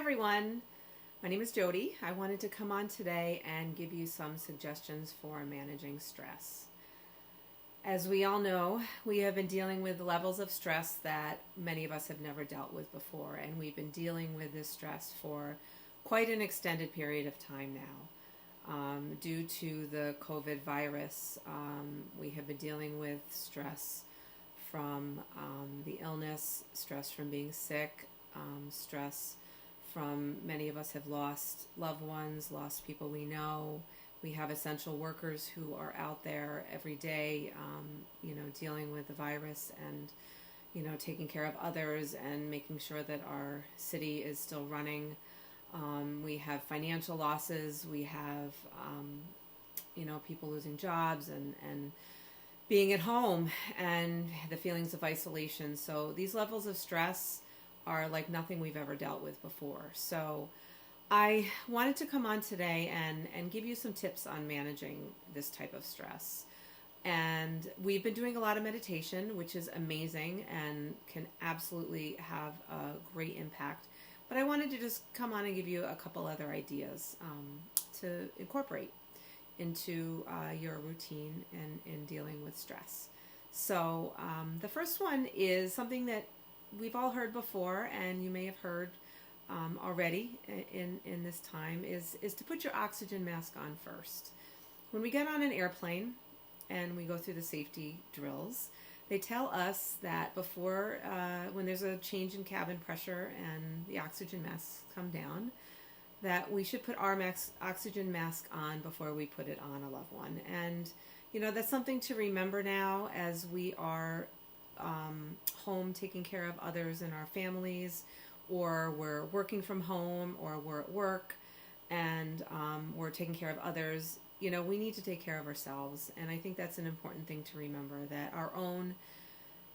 everyone. My name is Jodi. I wanted to come on today and give you some suggestions for managing stress. As we all know, we have been dealing with levels of stress that many of us have never dealt with before, and we've been dealing with this stress for quite an extended period of time now. Due to the COVID virus, we have been dealing with stress from the illness, stress from being sick, stress from many of us have lost loved ones, lost people we know. We have essential workers who are out there every day, dealing with the virus and, taking care of others and making sure that our city is still running. We have financial losses. We have, people losing jobs and being at home and the feelings of isolation. So these levels of stress are like nothing we've ever dealt with before. So I wanted to come on today and give you some tips on managing this type of stress. And we've been doing a lot of meditation, which is amazing and can absolutely have a great impact. But I wanted to just come on and give you a couple other ideas to incorporate into your routine in dealing with stress. So the first one is something that we've all heard before, and you may have heard already in this time, is to put your oxygen mask on first. When we get on an airplane and we go through the safety drills, they tell us that before, when there's a change in cabin pressure and the oxygen masks come down, that we should put our oxygen mask on before we put it on a loved one. And, that's something to remember now as we are home taking care of others in our families, or we're working from home, or we're at work and we're taking care of others. We need to take care of ourselves. And I think that's an important thing to remember, that our own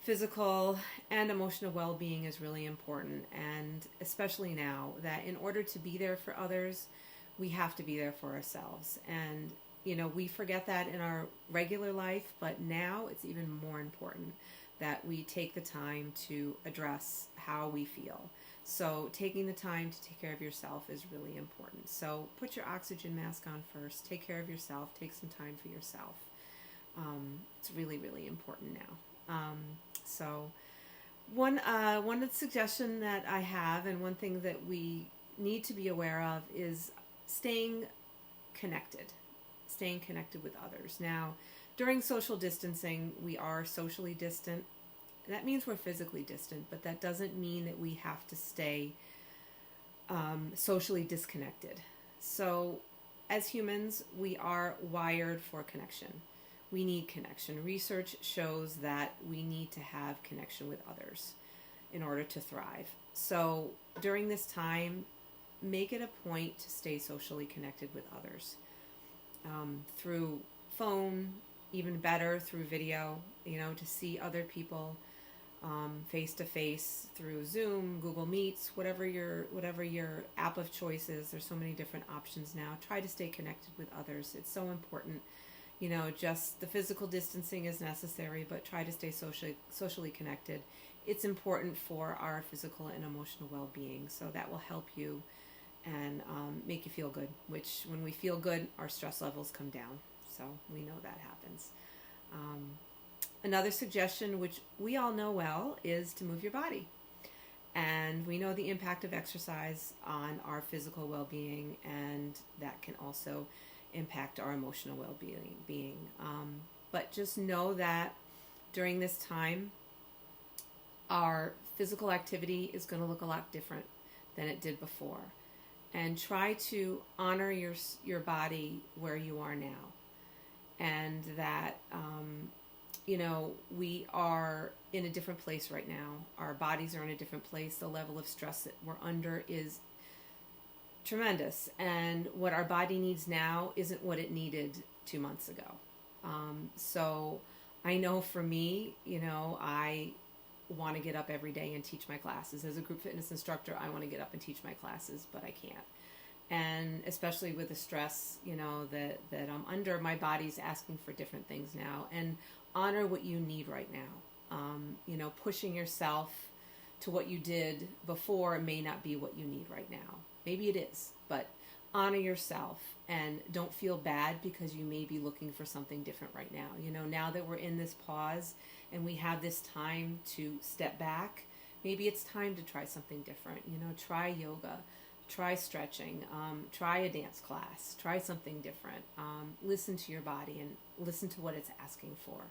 physical and emotional well-being is really important. And especially now, that in order to be there for others, we have to be there for ourselves. And, we forget that in our regular life, but now it's even more important that we take the time to address how we feel. So taking the time to take care of yourself is really important. So put your oxygen mask on first. Take care of yourself. Take some time for yourself. It's really, really important now. So one suggestion that I have, and one thing that we need to be aware of, is staying connected with others. Now, during social distancing, we are socially distant. That means we're physically distant, but that doesn't mean that we have to stay socially disconnected. So as humans, we are wired for connection. We need connection. Research shows that we need to have connection with others in order to thrive. So during this time, make it a point to stay socially connected with others through phone, even better through video, to see other people face to face through Zoom, Google Meets, whatever your app of choice is. There's so many different options now. Try to stay connected with others. It's so important. Just the physical distancing is necessary, but try to stay socially connected. It's important for our physical and emotional well-being. So that will help you and make you feel good, which when we feel good, our stress levels come down. So we know that happens. Another suggestion, which we all know well, is to move your body. And we know the impact of exercise on our physical well-being, and that can also impact our emotional well-being. But just know that during this time, our physical activity is going to look a lot different than it did before. And try to honor your body where you are now. And that, we are in a different place right now. Our bodies are in a different place. The level of stress that we're under is tremendous. And what our body needs now isn't what it needed 2 months ago. So I know for me, I want to get up every day and teach my classes. As a group fitness instructor, I want to get up and teach my classes, but I can't. And especially with the stress, that I'm under, my body's asking for different things now. And honor what you need right now. Pushing yourself to what you did before may not be what you need right now. Maybe it is, but honor yourself and don't feel bad because you may be looking for something different right now. You know, now that we're in this pause and we have this time to step back, maybe it's time to try something different. You know, try yoga, try stretching, try a dance class, try something different. Listen to your body and listen to what it's asking for.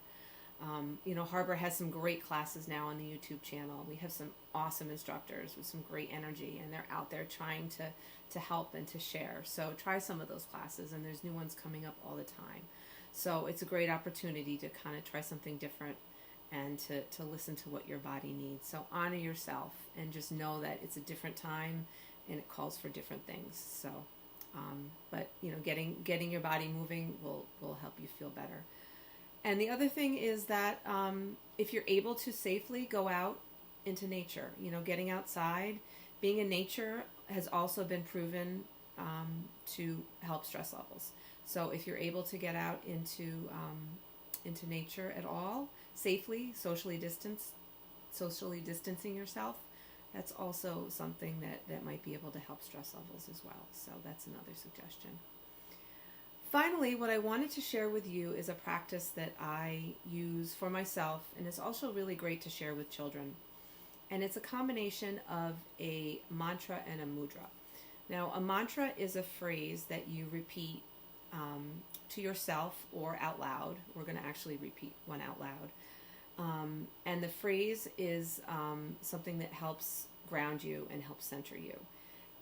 You know, Harbor has some great classes now on the YouTube channel. We have some awesome instructors with some great energy, and they're out there trying to help and to share. So try some of those classes, and there's new ones coming up all the time. So it's a great opportunity to kind of try something different and to listen to what your body needs. So honor yourself and just know that it's a different time and it calls for different things. So, but you know, getting your body moving will help you feel better. And the other thing is that if you're able to safely go out into nature, you know, getting outside, being in nature has also been proven to help stress levels. So if you're able to get out into nature at all, safely, socially distancing yourself, that's also something that might be able to help stress levels as well. So that's another suggestion. Finally, what I wanted to share with you is a practice that I use for myself, and it's also really great to share with children. And it's a combination of a mantra and a mudra. Now, a mantra is a phrase that you repeat to yourself or out loud. We're going to actually repeat one out loud. And the phrase is something that helps ground you and helps center you.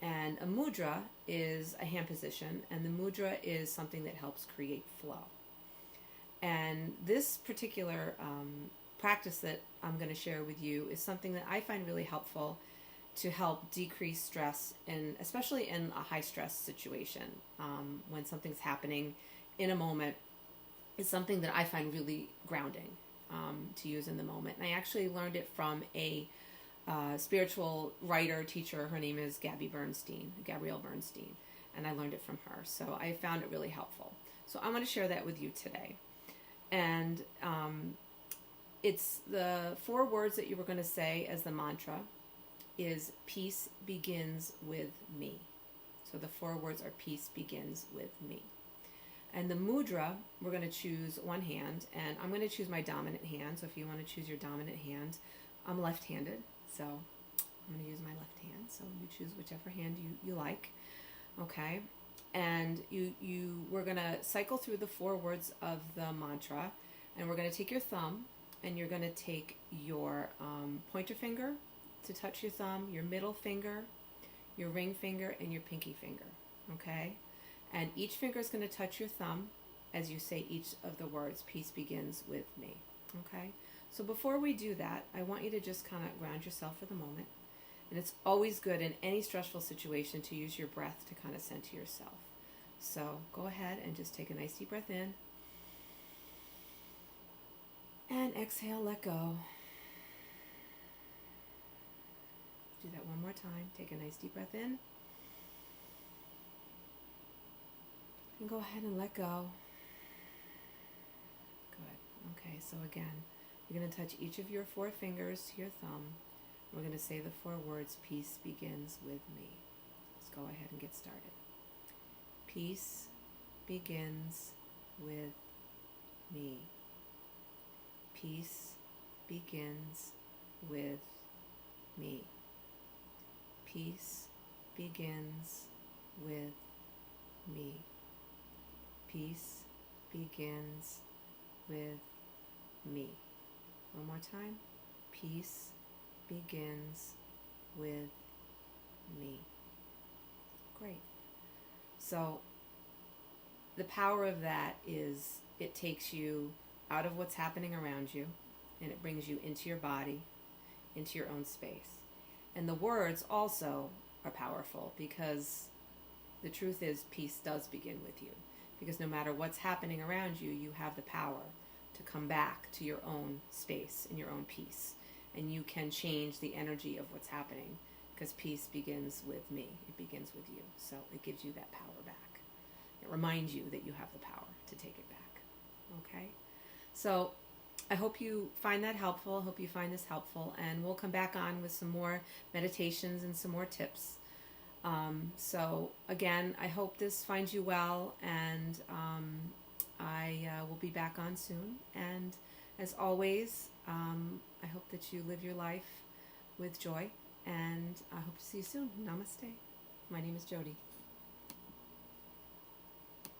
And a mudra is a hand position, and the mudra is something that helps create flow. And this particular practice that I'm going to share with you is something that I find really helpful to help decrease stress, and especially in a high stress situation, when something's happening in a moment. It's something that I find really grounding to use in the moment. And I actually learned it from a spiritual writer, teacher. Her name is Gabrielle Bernstein, and I learned it from her. So I found it really helpful. So I'm going to share that with you today. And it's the 4 words that you were going to say as the mantra is peace begins with me. So the 4 words are peace begins with me. And the mudra, we're going to choose one hand, and I'm going to choose my dominant hand. So if you want to choose your dominant hand, I'm left-handed, so I'm going to use my left hand. So you choose whichever hand you like, okay? And we're going to cycle through the 4 words of the mantra, and we're going to take your thumb, and you're going to take your pointer finger to touch your thumb, your middle finger, your ring finger, and your pinky finger, okay? And each finger is going to touch your thumb as you say each of the words, peace begins with me, okay? So before we do that, I want you to just kind of ground yourself for the moment. And it's always good in any stressful situation to use your breath to kind of center yourself. So go ahead and just take a nice deep breath in. And exhale, let go. Do that one more time. Take a nice deep breath in. And go ahead and let go. Good. Okay, so again, you're going to touch each of your 4 fingers to your thumb. We're going to say the 4 words, peace begins with me. Let's go ahead and get started. Peace begins with me. Peace begins with me. Peace begins with me. Peace begins with me. One more time. Peace begins with me. Great. So the power of that is it takes you out of what's happening around you, and it brings you into your body, into your own space. And the words also are powerful, because the truth is peace does begin with you. Because no matter what's happening around you, you have the power to come back to your own space and your own peace. And you can change the energy of what's happening, because peace begins with me. It begins with you. So it gives you that power back. It reminds you that you have the power to take it back. Okay? So I hope you find that helpful. I hope you find this helpful, and we'll come back on with some more meditations and some more tips. So again, I hope this finds you well, and I will be back on soon. And as always, I hope that you live your life with joy, and I hope to see you soon. Namaste. My name is Jodi.